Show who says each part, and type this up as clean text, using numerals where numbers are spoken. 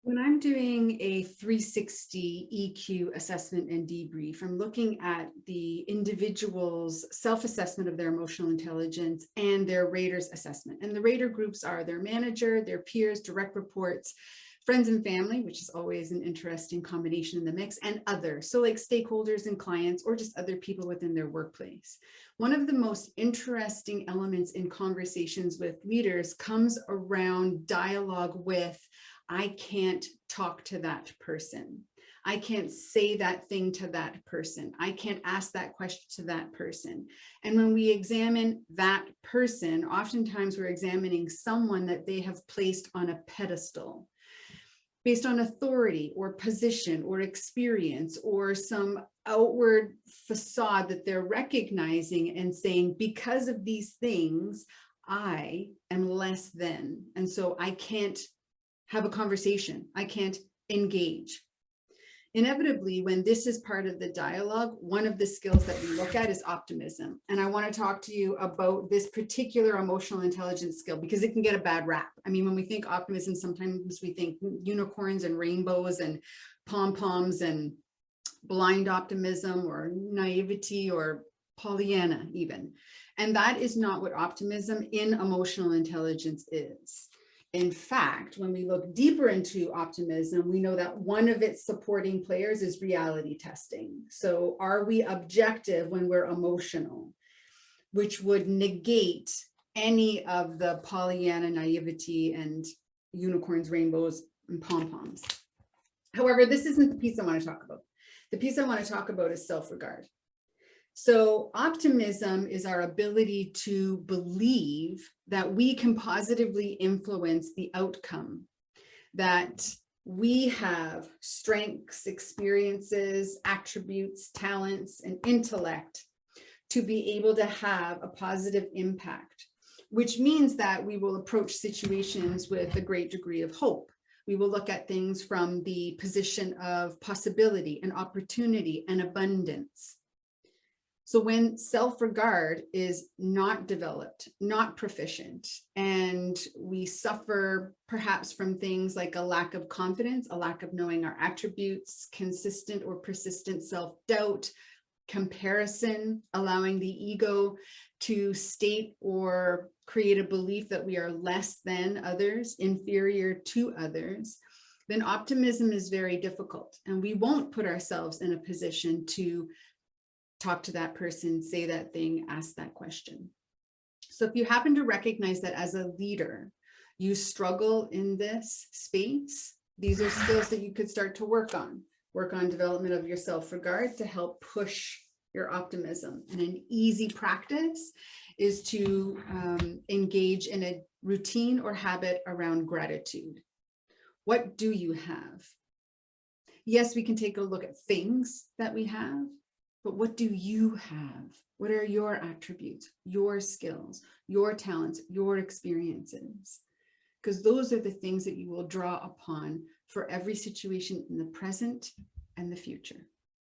Speaker 1: When I'm doing a 360 EQ assessment and debrief, I'm looking at the individual's self-assessment of their emotional intelligence and their raters assessment. And the rater groups are their manager, their peers, direct reports, friends and family, which is always an interesting combination in the mix, and others. So like stakeholders and clients, or just other people within their workplace. One of the most interesting elements in conversations with leaders comes around dialogue with, I can't talk to that person. I can't say that thing to that person. I can't ask that question to that person. And when we examine that person, oftentimes we're examining someone that they have placed on a pedestal based on authority or position or experience or some outward facade that they're recognizing and saying, because of these things, I am less than. And so I can't have a conversation. I can't engage. Inevitably, when this is part of the dialogue, one of the skills that we look at is optimism. And I want to talk to you about this particular emotional intelligence skill because it can get a bad rap. I mean, when we think optimism, sometimes we think unicorns and rainbows and pom-poms and blind optimism or naivety or Pollyanna even. And that is not what optimism in emotional intelligence is. In fact, when we look deeper into optimism, we know that one of its supporting players is reality testing. So are we objective when we're emotional, which would negate any of the Pollyanna naivety and unicorns, rainbows, and pom-poms. However, this isn't the piece I want to talk about. The piece I want to talk about is self-regard. So optimism is our ability to believe that we can positively influence the outcome, that we have strengths, experiences, attributes, talents, and intellect to be able to have a positive impact, which means that we will approach situations with a great degree of hope. We will look at things from the position of possibility and opportunity and abundance. So when self-regard is not developed, not proficient, and we suffer perhaps from things like a lack of confidence, a lack of knowing our attributes, consistent or persistent self-doubt, comparison, allowing the ego to state or create a belief that we are less than others, inferior to others, then optimism is very difficult. And we won't put ourselves in a position to talk to that person, say that thing, ask that question. So if you happen to recognize that as a leader, you struggle in this space, these are skills that you could start to work on development of your self-regard to help push your optimism. And an easy practice is to engage in a routine or habit around gratitude. What do you have? Yes, we can take a look at things that we have, but what do you have? What are your attributes, your skills, your talents, your experiences? Because those are the things that you will draw upon for every situation in the present and the future.